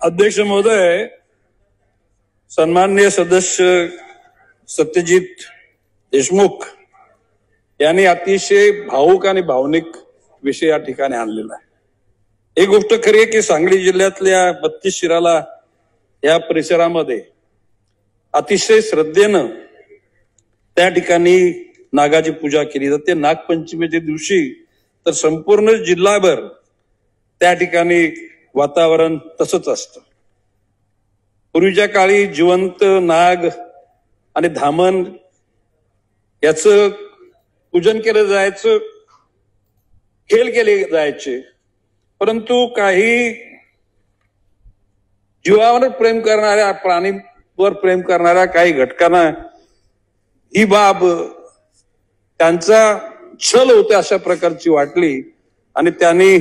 अध्यक्ष महोदय, सन्माननीय सदस्य सत्यजित देशमुख यांनी अतिशय भावुक आणि भावनिक विषय या ठिकाणी आणलेला आहे। एक गोष्ट खरी आहे की सांगली जिल्ह्यातल्या 32 शिराला या परिसरामध्ये अतिशय श्रद्धेनं त्या ठिकाणी नागाची पूजा केली जाते। नागपंचमीच्या दिवशी तर संपूर्ण जिल्हाभर त्या ठिकाणी वातावरण तसंच असतं। पूर्वीच्या काळी जिवंत नाग आणि धामण याचं पूजन केलं जायचं, खेळ केले जायचे, परंतु काही जीवावर प्रेम करणाऱ्या, प्राणीवर प्रेम करणाऱ्या काही घटकांना ही बाब त्यांचा छल होते अशा प्रकारची वाटली आणि त्यांनी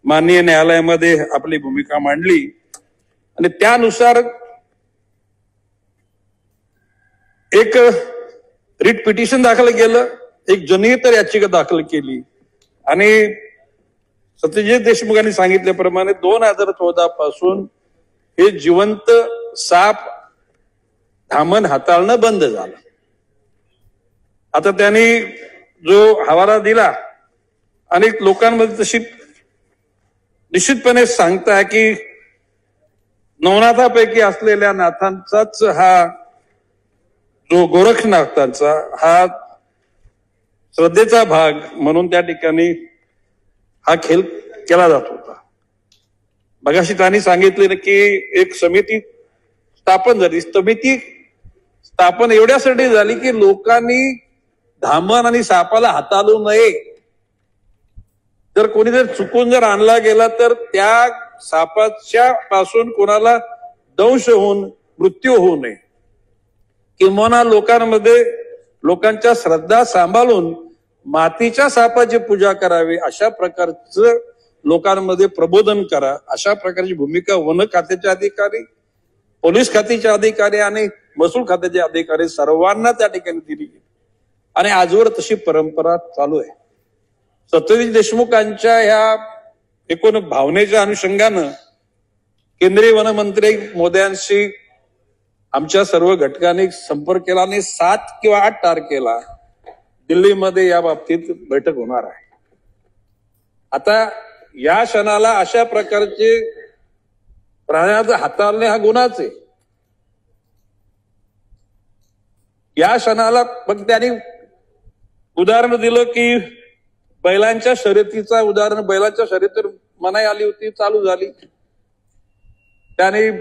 माननीय न्यायालयामध्ये आपली भूमिका मांडली आणि त्यानुसार एक रिट पिटिशन दाखल केलं, एक जनहित याचिका दाखल केली आणि सत्यजित देशमुखांनी सांगितल्याप्रमाणे 2014 पासून हे जिवंत साप धामण हाताळणं बंद झालं। आता त्यांनी जो हवाला दिला, अनेक लोकांमध्ये तशी निश्चितपणे सांगताय की नवनाथापैकी असलेल्या नाथांचाच हा जो गोरक्षनाथांचा हा श्रद्धेचा भाग म्हणून त्या ठिकाणी हा खेळ केला जात होता। मगाशी त्यांनी सांगितले की एक समिती स्थापन झाली। समिती स्थापन एवढ्यासाठी झाली की लोकांनी धामण आणि सापाला हाताळू नये। जर कोणी जर चुकून जर आणला गेला तर त्या सापाच्या पासून कोणाला दंश होऊन मृत्यू होऊ नये, किंवा लोकांमध्ये लोकांच्या श्रद्धा सांभाळून मातीच्या सापाची पूजा करावी अशा प्रकारचं लोकांमध्ये प्रबोधन करा, अशा प्रकारची भूमिका वन खात्याचे अधिकारी, पोलीस खात्याचे अधिकारी आणि महसूल खात्याचे अधिकारी सर्वांना त्या ठिकाणी दिली आणि आजवर तशी परंपरा चालू आहे। सत्यजित देशमुखांच्या ह्या एकूण भावनेच्या अनुषंगानं केंद्रीय वनमंत्री मोदयांशी आमच्या सर्व घटकांनी संपर्क केला आणि 7 किंवा 8 तारखेला दिल्लीमध्ये या बाबतीत बैठक होणार आहे। आता या क्षणाला अशा प्रकारचे प्राण्याचं हाताळणे हा गुन्हाच आहे। या क्षणाला मग त्यांनी उदाहरण दिलं की बैलांच्या शर्यतीचा उदाहरण, बैलांच्या शर्यतीवर मनाई आली होती, चालू झाली। त्याने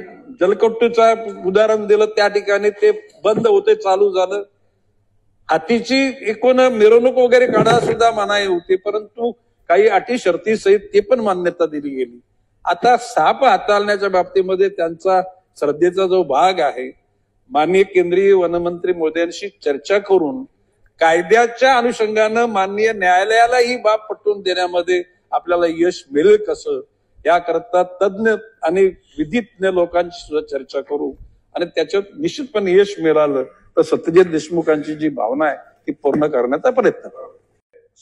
जलकट्टूचा उदाहरण दिलं, त्या ठिकाणी ते बंद होते, चालू झालं। हातीची एकूण मिरवणूक वगैरे काढायला सुद्धा मनाई होती, परंतु काही अटी शर्ती सहित ते पण मान्यता दिली गेली। आता साप हाताळण्याच्या बाबतीमध्ये त्यांचा श्रद्धेचा जो भाग आहे, माननीय केंद्रीय वनमंत्री मोदयांशी चर्चा करून कायद्याच्या अनुषंगानं माननीय न्यायालयाला ही बाब पटवून देण्यामध्ये आपल्याला यश मिळेल कसं, याकरता तज्ञ आणि विधिज्ञ लोकांची सुद्धा चर्चा करू आणि त्याच्यात निश्चितपणे यश मिळालं तर सत्यजित देशमुखांची जी भावना आहे ती पूर्ण करण्याचा प्रयत्न करू।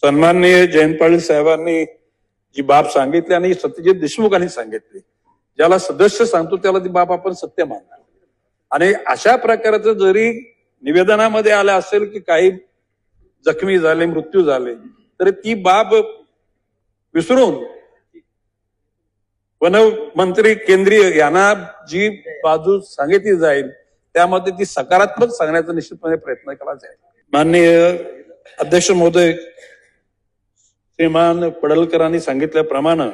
सन्माननीय जयंत पाटील साहेबांनी जी बाब सांगितली आणि सत्यजित देशमुखांनी सांगितली, ज्याला सदस्य सांगतो त्याला ती बाब आपण सत्य मानणार आणि अशा प्रकारचं जरी निवेदनामध्ये आलं असेल की काही जखमी झाले, मृत्यू झाले, तर ती बाब विसरून वनमंत्री केंद्रीय यांना जी बाजू सांगितली जाईल त्यामध्ये ती सकारात्मक सांगण्याचा निश्चितपणे प्रयत्न केला जाईल। माननीय अध्यक्ष महोदय, श्रीमान पडळकरांनी सांगितल्याप्रमाणे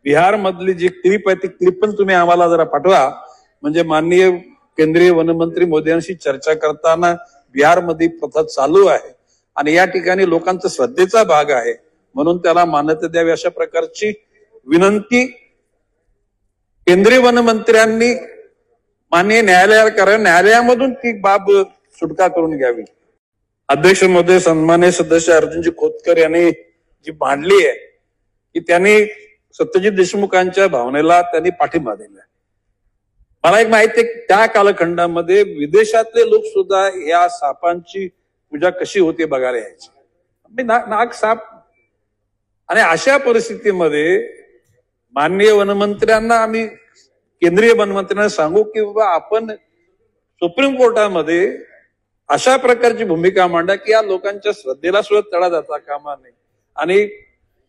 बिहार मधली जी क्लिप आहे ती क्लिप पण तुम्ही आम्हाला जरा पाठवा, म्हणजे माननीय केंद्रीय वनमंत्री मोदयांशी चर्चा करताना बिहारमध्ये प्रथा चालू आहे आणि या ठिकाणी लोकांचा श्रद्धेचा भाग आहे म्हणून त्याला मान्यता द्यावी अशा प्रकारची विनंती केंद्रीय वनमंत्र्यांनी माननीय न्यायालयाला करा, न्यायालयामधून ती बाब सुटका करून घ्यावी। अध्यक्ष महोदय, सन्माननीय सदस्य अर्जुनजी खोतकर यांनी जी मांडली आहे की त्यांनी सत्यजित देशमुखांच्या भावनेला त्यांनी पाठिंबा दिला। मला एक माहिती आहे त्या कालखंडामध्ये विदेशातले लोक सुद्धा या सापांची पूजा कशी होते बघायला यायचे, नाग साप। आणि अशा परिस्थितीमध्ये माननीय वनमंत्र्यांना आम्ही केंद्रीय वनमंत्र्यांना सांगू की बाबा आपण सुप्रीम कोर्टामध्ये अशा प्रकारची भूमिका मांडा की या लोकांच्या श्रद्धेला सुद्धा तडा जाता कामा नये आणि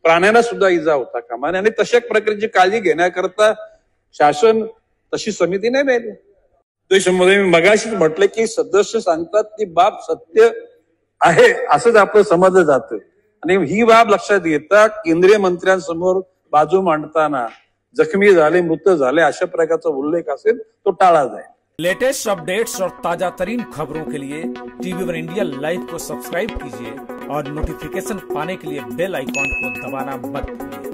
प्राण्यांना सुद्धा इजा होता कामा नये आणि तशा प्रकारची काळजी घेण्याकरता शासन तशी समिती नाही नेली. देशामध्ये मी मगाशीच म्हटलं की सदस्य सांगतात ती बाब सत्य आहे असंच आपलं समजलं जातं आणि ही बाब लक्षात घेता केंद्रीय मंत्र्यांसमोर बाजू मांडताना जखमी झाले मृत झाले अशा प्रकारचा उल्लेख असेल तो टाळा जाईल. लेटेस्ट अपडेट्स और ताजा तरीन खबरों के लिए TV1 इंडिया लाइव को सब्सक्राइब कीजिए और नोटिफिकेशन पाने के लिए बेल आइकॉन को दबाना मत भूलिए.